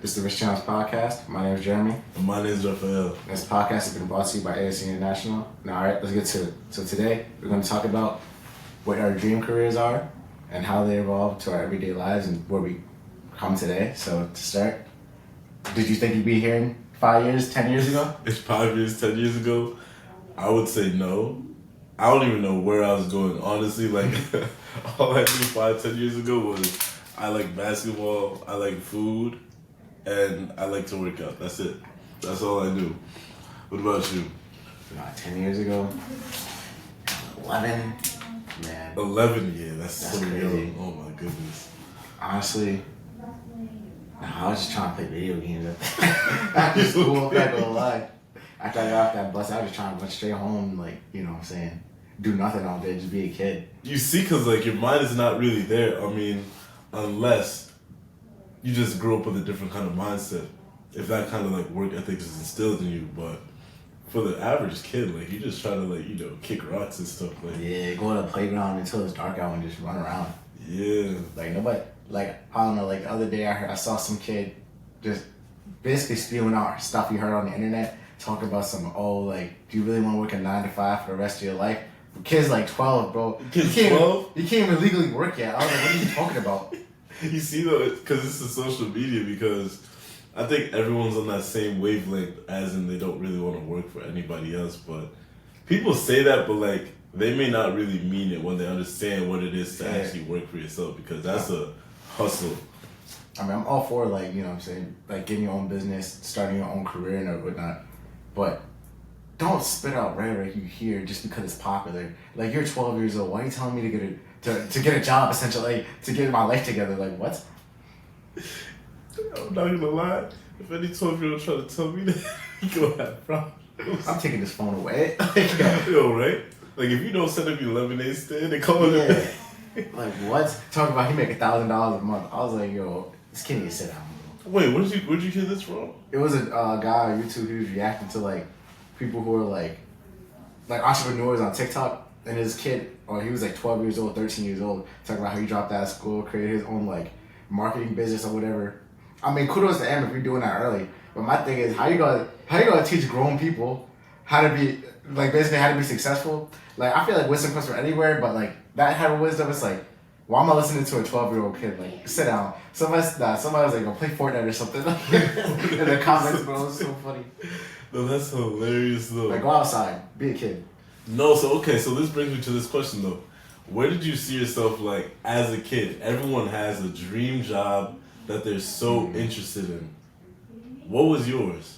This is the Rich Channels podcast. My name is Jeremy. And my name is Rephael. This podcast has been brought to you by ASC International. Now, all right, let's get to it. So today, we're going to talk about what our dream careers are and how they evolve to our everyday lives and where we come today. So to start, did you think you'd be here in 5 years, 10 years ago? It's 5 years, 10 years ago. I would say no. I don't even know where I was going, honestly. Like, all I knew 5, 10 years ago was I like basketball, I like food, and I like to work out. That's it. That's all I knew. What about you? 10 years ago, 11, man. 11, yeah, that's so crazy. young. Oh my goodness. Honestly, I was just trying to play video games after school, I'm not gonna lie. After I got off that bus, I was just trying to run straight home, like, you know what I'm saying, do nothing all day, just be a kid. You see, because like your mind is not really there. I mean, unless you just grew up with a different kind of mindset. If that kind of like work ethic is instilled in you, but for the average kid, like you just try to like, you know, kick rocks and stuff. Like, yeah, go to the playground until it's dark out and just run around. Yeah. Like nobody, like, I don't know, like the other day I saw some kid just basically spewing out stuff he heard on the internet, talking about some, like, do you really want to work a 9 to 5 for the rest of your life? Kid's like 12, bro. Kid's 12? You can't even legally work yet. I was like, what are you talking about? You see though, because it's the social media, because I think everyone's on that same wavelength, as in they don't really want to work for anybody else. But people say that, but like they may not really mean it when they understand what it is to actually work for yourself, because that's a hustle. I mean, I'm all for, like, you know what I'm saying, like getting your own business, starting your own career and whatnot, but don't spit out rhetoric you hear just because it's popular. Like, you're 12 years old. Why are you telling me to get a job, essentially, to get my life together? Like, what? I'm not gonna lie. If any 12-year-old try to tell me that, you gonna have problems. I'm taking this phone away. Yo, right? Like, if you don't send up your lemonade stand and call it. Like, what? Talking about he make $1,000 a month. I was like, yo, this kid need to sit down, bro. Wait, where'd you hear this from? It was a guy on YouTube who was reacting to, like, people who are like entrepreneurs on TikTok, and his kid, he was like 12 years old, 13 years old, talking about how he dropped out of school, created his own like marketing business or whatever. I mean, kudos to him if you're doing that early. But my thing is, how you gonna teach grown people how to be, like, basically how to be successful? Like, I feel like wisdom comes from anywhere, but like that type of wisdom, it's like, why am I listening to a 12-year-old kid? Like, sit down. Somebody was like, go play Fortnite or something. In the comments, bro, it's so funny. No, that's hilarious though. Like, go outside, be a kid. No, so this brings me to this question though. Where did you see yourself, like, as a kid? Everyone has a dream job that they're so interested in. What was yours?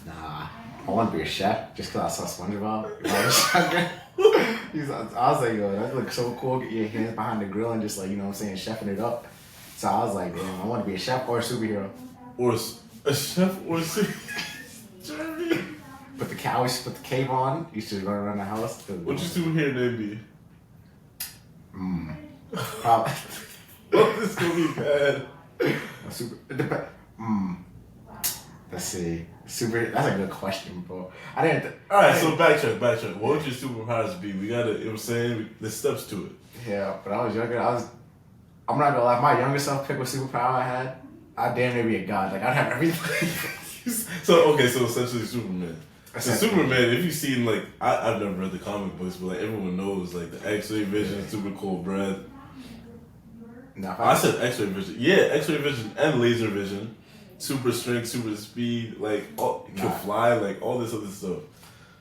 Nah, I want to be a chef just because I saw SpongeBob. When I was younger. I was like, yo, that looks so cool. Get your hands behind the grill and just, like, you know what I'm saying, chefing it up. So I was like, damn, I want to be a chef or a superhero. Or a chef or a superhero? Jeremy. Put the cave on. Used to run around the house. What's your superhero name be? Probably. Oh, this gonna be bad. Let's see. That's a good question, bro. Alright, so backtrack. What would your superpowers be? We gotta, you know what I'm saying? There's steps to it. Yeah, but I was younger. I'm not gonna lie, if my younger self picked what superpower I had, I'd damn near be a god. Like, I'd have everything. So essentially Superman. So Superman, if you've seen, like, I've never read the comic books, but like everyone knows, like, the X-ray vision, super cold breath. No, I said X-ray vision. Yeah, X-ray vision and laser vision. Super strength, super speed, like, can fly, like, all this other stuff.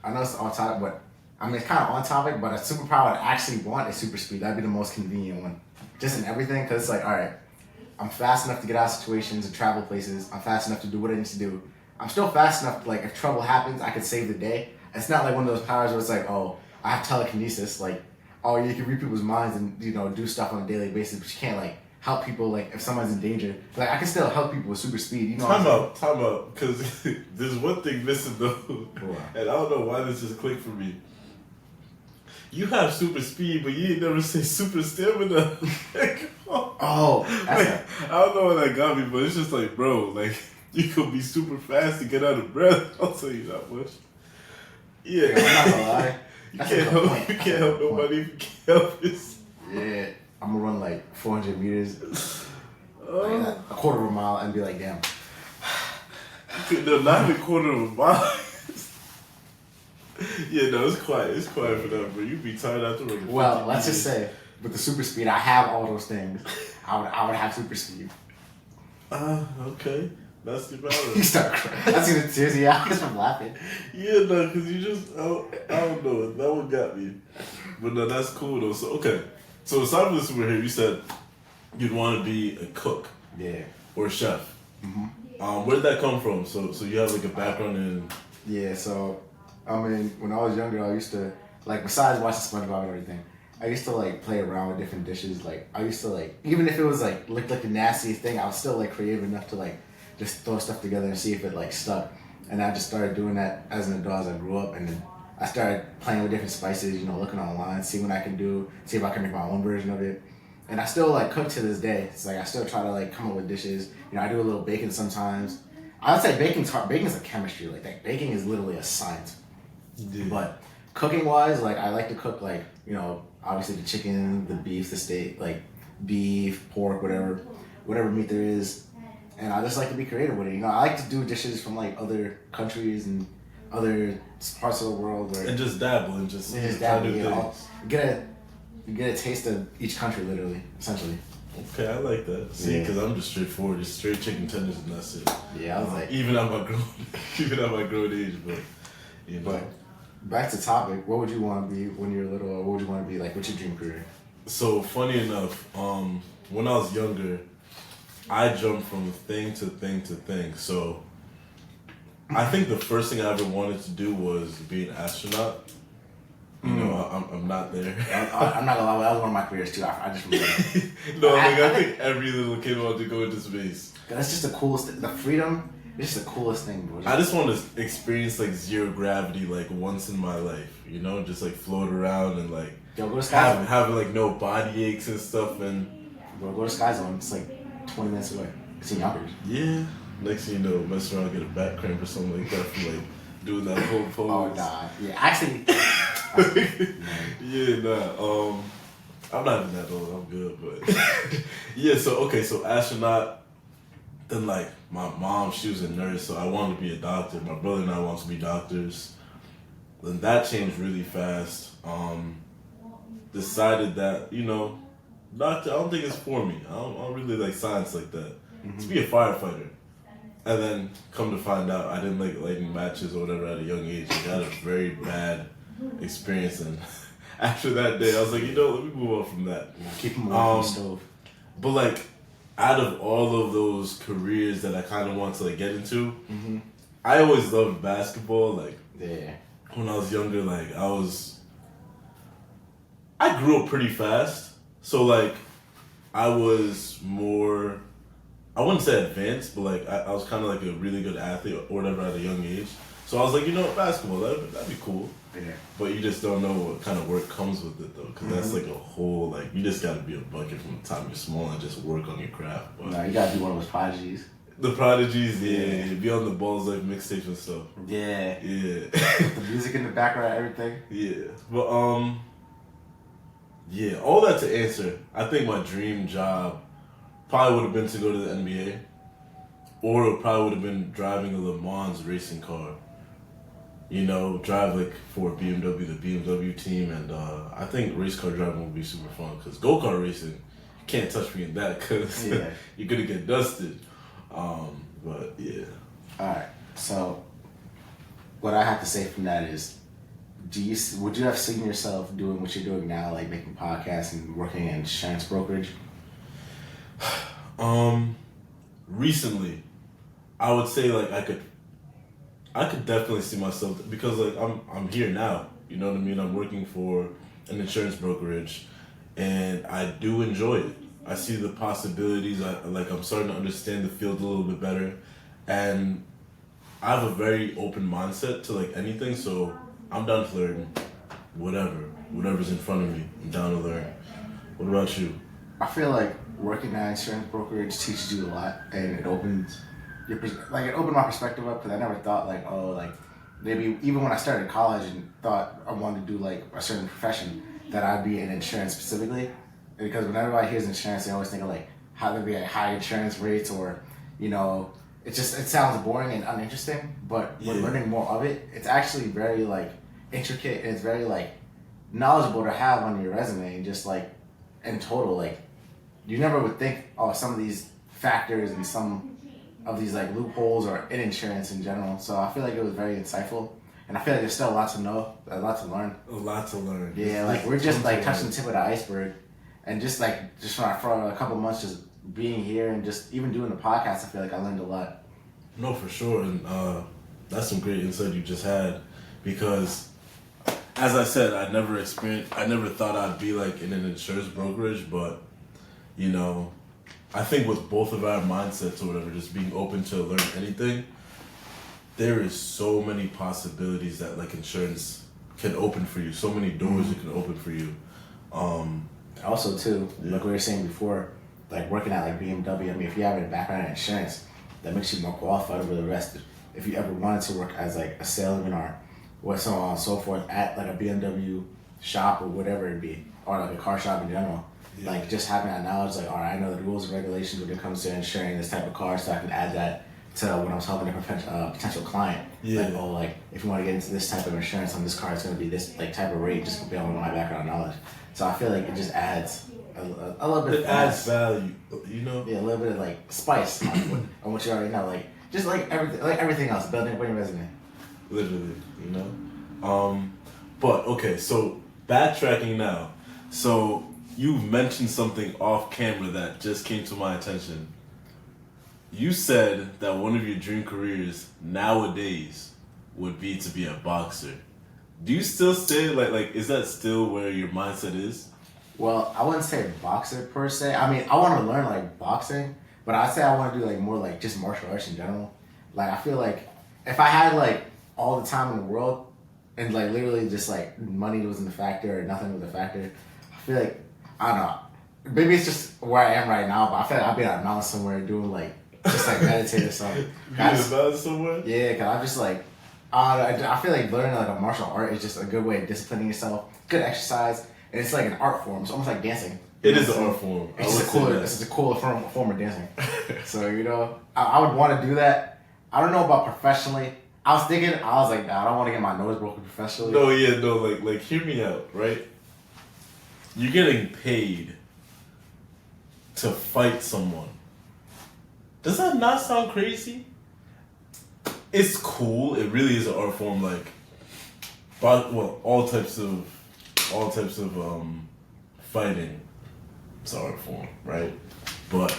I know it's on topic, but I mean, it's kind of on topic, but a superpower I actually want is super speed. That'd be the most convenient one. Just in everything, because it's like, all right, I'm fast enough to get out of situations and travel places. I'm fast enough to do what I need to do. I'm still fast enough to, like, if trouble happens, I could save the day. It's not like one of those powers where it's like, I have telekinesis, like, you can read people's minds and, you know, do stuff on a daily basis, but you can't, like, help people, like, if someone's in danger. Like, I can still help people with super speed, you know. Time out, because there's one thing missing though, and I don't know why this just clicked for me. You have super speed, but you ain't never say super stamina. I don't know what that got me, but it's just like, bro, like, you could be super fast to get out of breath. I'll tell you that much. Yeah, I'm not gonna lie. You can't help nobody if you can't help yourself. Yeah, I'm gonna run like 400 meters. like a quarter of a mile, and be like, damn. No, not a quarter of a mile. Yeah, no, it's quiet. It's quiet for that, bro. You be tired after like. Well, let's just say with the super speed, I have all those things. I would have super speed. Okay. That's the balance. You start crying. That's gonna tears you out just from laughing. Yeah, no, because you just, I don't know. That one got me. But no, that's cool though. So, okay. So, aside from the superhero, you said you'd want to be a cook. Yeah. Or a chef. Mm-hmm. Where did that come from? So you have like a background in. Yeah, so, I mean, when I was younger, I used to, like, besides watching SpongeBob and everything, I used to, like, play around with different dishes. Like, I used to, like, even if it was, like, looked like the nastiest thing, I was still, like, creative enough to, like, just throw stuff together and see if it like stuck. And I just started doing that as an adult as I grew up, and then I started playing with different spices, looking online, see what I can do, see if I can make my own version of it. And I still like cook to this day. It's like I still try to like come up with dishes. I do a little baking sometimes. I would say baking's hard. Baking is a chemistry. Like baking is literally a science. Yeah. But cooking wise, like I like to cook like, obviously the chicken, the beef, the steak, like beef, pork, whatever meat there is. And I just like to be creative with it. I like to do dishes from like other countries and other parts of the world. And just dabble and just dabble. Get a taste of each country, literally, essentially. Okay, I like that. See, because I'm just straightforward, just straight chicken tenders and that's it. Yeah, I was like, even at my grown age, but But back to topic. What would you want to be when you're little, or what would you want to be like? What's your dream career? So funny enough, when I was younger, I jumped from thing to thing to thing. So I think the first thing I ever wanted to do was be an astronaut. I'm not there. I'm not gonna lie, that was one of my careers too. I just remember. No, I think every little kid wanted to go into space. That's just the coolest. The freedom is just the coolest thing, bro. I just want to experience like zero gravity like once in my life. Just like float around and like go to Sky Zone. Having like no body aches and stuff and. Bro, go to Sky Zone. It's like 20 minutes away. It's in Yonkers. Yeah. Next thing you know, mess around, get a back cramp or something like that from like doing that whole pose. Oh nah. Yeah, actually. Yeah, nah. I'm not even that old. I'm good, but yeah. So astronaut. Then like my mom, she was a nurse, so I wanted to be a doctor. My brother and I wanted to be doctors. Then that changed really fast. Decided that doctor, I don't think it's for me. I don't really like science like that. Mm-hmm. To be a firefighter. And then come to find out I didn't like lighting matches or whatever at a young age. I had a very bad experience, and after that day I was like, let me move on from that. Keep them away from the stove. But like out of all of those careers that I kind of want to like get into, mm-hmm. I always loved basketball. Like when I was younger, like I grew up pretty fast. So like I was more, I wouldn't say advanced, but like I was kind of like a really good athlete or whatever at a young age. So I was like, basketball, that'd be cool. Yeah. But you just don't know what kind of work comes with it though, because that's like a whole, like you just gotta be a bucket from the time you're small and just work on your craft. But no, you gotta be one of those prodigies. The prodigies, yeah. Be on the balls like mixtapes and stuff. Yeah. Yeah. The music in the background, everything. Yeah. But yeah, all that to answer, I think my dream job probably would have been to go to the NBA, or it probably would have been driving a Le Mans racing car. Drive like for BMW, the BMW team, and I think race car driving would be super fun because go-kart racing, you can't touch me in that because you're gonna get dusted. But yeah. Alright, so what I have to say from that is, would you have seen yourself doing what you're doing now, like making podcasts and working in insurance brokerage? Recently, I would say like I could definitely see myself because like I'm here now. You know what I mean? I'm working for an insurance brokerage, and I do enjoy it. I see the possibilities. I'm starting to understand the field a little bit better, and I have a very open mindset to like anything. So I'm down to learn whatever's in front of me. I'm down to learn. What about you? I feel like working at insurance brokerage teaches you a lot, and it opens it opened my perspective up because I never thought maybe even when I started college and thought I wanted to do like a certain profession that I'd be in insurance specifically, because when everybody hears insurance they always think of like how there'd be like high insurance rates, or it sounds boring and uninteresting. But when learning more of it, it's actually very like intricate, and it's very like knowledgeable to have on your resume, and just like in total, like you never would think, oh, some of these factors and some of these like loopholes or in insurance in general. So I feel like it was very insightful, and I feel like there's still a lot to know, a lot to learn. A lot to learn. Yeah, like we're just like touching the tip of the iceberg, and just for a couple months just being here and just even doing the podcast, I feel like I learned a lot. No, for sure, and that's some great insight you just had, because as I said, I never thought I'd be like in an insurance brokerage, but I think with both of our mindsets or whatever, just being open to learn anything, there is so many possibilities that like insurance can open for you. So many doors it can open for you. Also too, like we were saying before, like working at like BMW. I mean, if you have a background in insurance, that makes you more qualified over the rest. If you ever wanted to work as like a salesman or so on and so forth at like a BMW shop or whatever it be, or like a car shop in general. Yeah. Like just having that knowledge, like, all right, I know the rules and regulations when it comes to insuring this type of car, so I can add that to when I was helping a potential client. Yeah. Like, if you want to get into this type of insurance on this car, it's going to be this like type of rate, just based on my background knowledge. So I feel like it just adds a little bit. It adds value, Yeah, a little bit of like spice on what you already know, like just like everything else, building up on your resume. Literally, But okay, so backtracking now. So you mentioned something off camera that just came to my attention. You said that one of your dream careers nowadays would be to be a boxer. Do you still say like is that still where your mindset is? Well, I wouldn't say boxer per se. I mean, I want to learn like boxing, but I'd say I want to do like more like just martial arts in general. Like I feel like if I had like all the time in the world and like literally just like money wasn't a factor or nothing was a factor, I feel like, I don't know, maybe it's just where I am right now, but I feel like I'd be on a mountain somewhere doing like just like meditate or something. Be on a mountain somewhere? Yeah, cause I'm just like I feel like learning like a martial art is just a good way of disciplining yourself, good exercise, and it's like an art form. It's almost like dancing. It is an art form. It's just a cooler form of dancing. So I would want to do that. I don't know about professionally. I was like, nah, I don't want to get my nose broken professionally. No, like hear me out, right? You're getting paid to fight someone. Does that not sound crazy? It's cool. It really is an art form. Like, but all types of fighting. It's an art form, right? But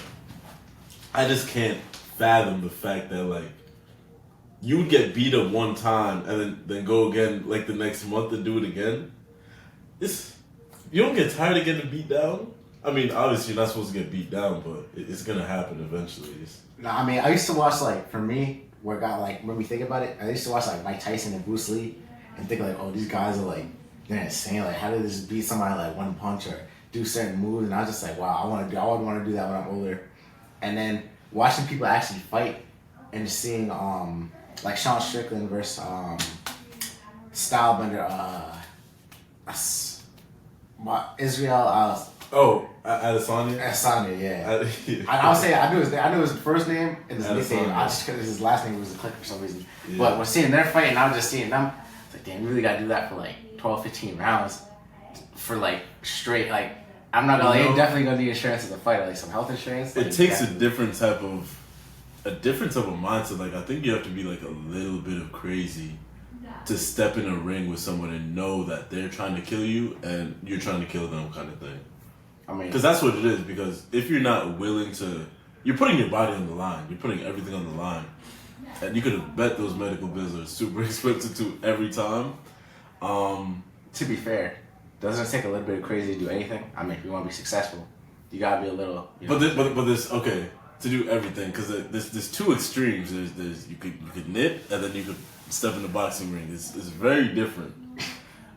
I just can't fathom the fact that like you would get beat up one time and then go again like the next month and do it again. You don't get tired of getting beat down. I mean, obviously you're not supposed to get beat down, but it's gonna happen eventually. No, I mean, I used to watch like, for me, when we think about it, I used to watch like Mike Tyson and Bruce Lee and think like, oh, these guys are like, they're insane. Like, how did they just beat somebody like one punch or do certain moves? And I was just like, wow, I would want to do that when I'm older. And then watching people actually fight and just seeing like Sean Strickland versus Stylebender, Israel. Adesanya? Adesanya, yeah. I would say I knew his first name and his nickname. I just because his last name was a click for some reason. Yeah. But when seeing their fight and I was just seeing them, it's like, damn, you really gotta do that for like 12, 15 rounds for like straight. Like, I'm not gonna. You're definitely gonna need insurance as a fighter, like some health insurance. It takes a different type of mindset. Like, I think you have to be like a little bit of crazy to step in a ring with someone and know that they're trying to kill you and you're trying to kill them, kind of thing. I mean, because that's what it is. Because if you're not willing to, you're putting your body on the line. You're putting everything on the line, and you could have bet those medical bills are super expensive too every time. To be fair, doesn't it take a little bit of crazy to do anything? I mean, if you want to be successful, you gotta be a little. But this okay to do everything, because there's two extremes. There's you could knit and then you could step in the boxing ring. It's very different.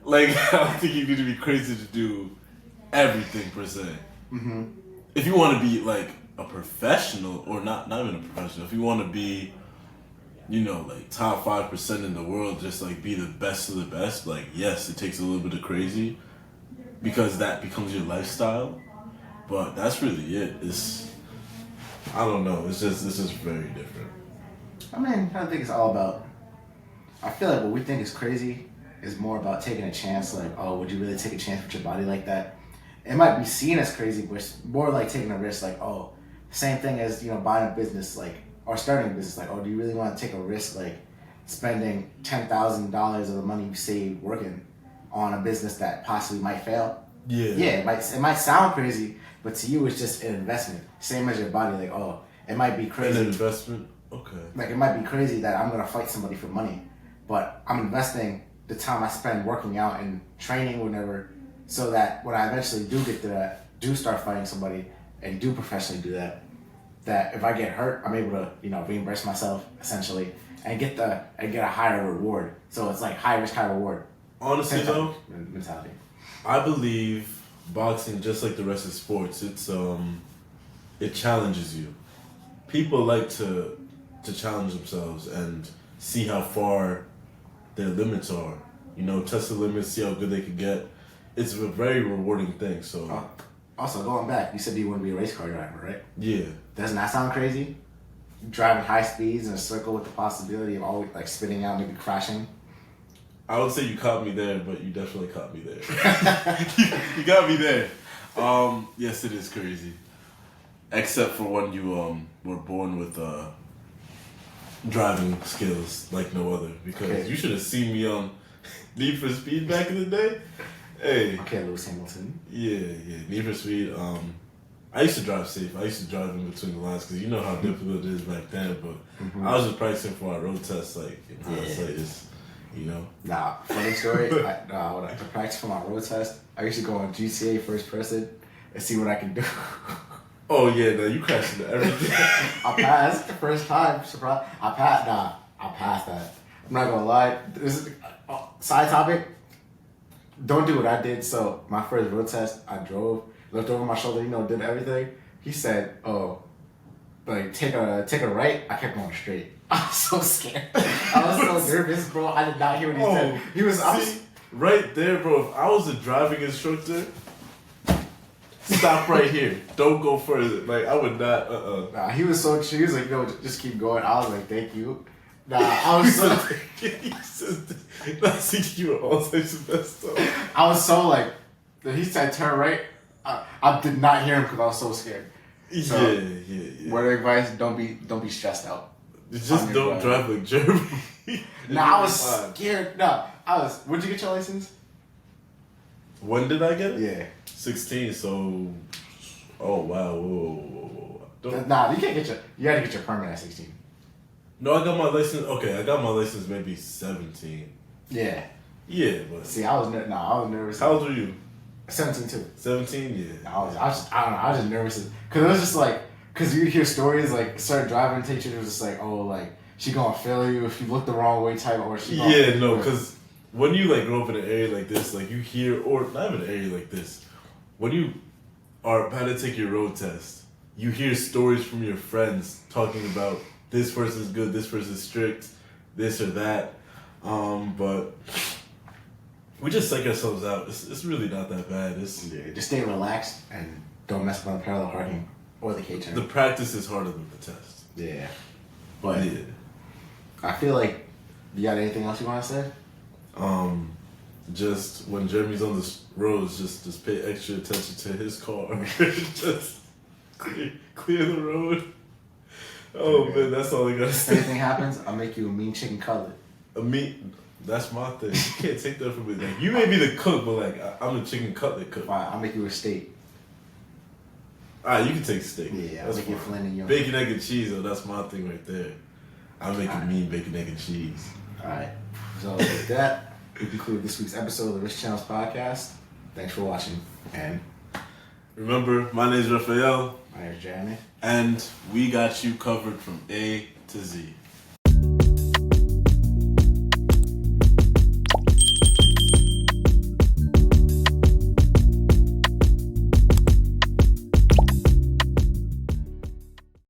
Like, I don't think you need to be crazy to do everything per se. Mm-hmm. If you want to be like a professional, or not even a professional, if you want to be, like top 5% in the world, just like be the best of the best, like, yes, it takes a little bit of crazy because that becomes your lifestyle. But that's really it. I don't know. It's just very different. I mean, I think it's all about. I feel like what we think is crazy is more about taking a chance. Like, oh, would you really take a chance with your body like that? It might be seen as crazy, but it's more like taking a risk. Like, oh, same thing as buying a business, like or starting a business. Like, oh, do you really want to take a risk, like spending $10,000 of the money you saved working on a business that possibly might fail? Yeah. Yeah, it might sound crazy, but to you, it's just an investment. Same as your body. Like, oh, it might be crazy. An investment. Okay. Like, it might be crazy that I'm gonna fight somebody for money, but I'm investing the time I spend working out and training, whatever, so that when I eventually do get to that, do start fighting somebody, and do professionally do that, that if I get hurt, I'm able to reimburse myself essentially and get a higher reward. So it's like high risk, high reward. Honestly, though, mentality. I believe boxing, just like the rest of sports, it challenges you. People like to challenge themselves and see how far their limits are. Test the limits, see how good they can get. It's a very rewarding thing. So, also going back, you said you want to be a race car driver, right? Yeah. Doesn't that sound crazy? Driving high speeds in a circle with the possibility of always like spitting out, maybe crashing. I would say you caught me there, but you definitely caught me there. You got me there. Yes, it is crazy. Except for when you were born with driving skills like no other. Because you should have seen me on Need for Speed back in the day. Hey. Okay, Lewis Hamilton. Yeah. Need for Speed. I used to drive safe. I used to drive in between the lines because you know how difficult it is back then. But I was just practicing for our road test, like in hindsight, Nah, funny story. When I practiced for my road test, I used to go on GTA first person and see what I can do. Oh yeah, no, you crashed into everything. I passed the first time. Surprise! I passed that. I'm not gonna lie. This is side topic. Don't do what I did. So my first road test, I drove, looked over my shoulder, did everything. He said, "Oh, like take a right." I kept going straight. I was so scared. I was so nervous, bro. I did not hear what he said. He was right there, bro. If I was a driving instructor, stop right here. Don't go further. Like I would not. Nah, he was so chill. He was like, "No, just keep going." I was like, "Thank you." Nah, I was so. I think you were all types of messed up. I was so like, he said turn right. I did not hear him because I was so scared. So, yeah. Word of advice: don't be stressed out. Just don't drive like Jeremy. Nah, I was scared. No, When'd you get your license? When did I get it? Yeah. 16. So. Oh wow. Whoa. Nah, you can't get you gotta get your permit at 16. No, I got my license. Okay, I got my license maybe 17. Yeah. Yeah, but see, I was nervous. How old were you? 17 too. 17, yeah. I don't know. I was just nervous because it was just like you'd hear stories like certain driving teachers was just like, oh, like she gonna fail you if you look the wrong way type or she. Because when you like grow up in an area like this, like you hear, or not even an area like this, when you are about to take your road test, you hear stories from your friends talking about this person's good, this person's strict, this or that. But we just psych ourselves out. It's really not that bad. Just stay relaxed and don't mess with the parallel parking or the K-turn. The practice is harder than the test. Yeah. But I feel like, you got anything else you want to say? Just when Jeremy's on the roads, just pay extra attention to his car. Just clear the road. Oh man, that's all I gotta say. If anything happens, I'll make you a mean chicken cutlet. That's my thing. You can't take that from me. Like, you may be the cook, but like I'm the chicken cutlet cook. Fine, I'll make you a steak. Alright, you can take steak. Yeah, I'll make you filet mignon. Bacon, egg, and cheese, though, that's my thing right there. I'll make you mean bacon, egg, and cheese. Alright. So with that, we conclude this week's episode of the Rich Channels podcast. Thanks for watching. And remember, my name is Rephael. My name is Jeremy. And we got you covered from A to Z.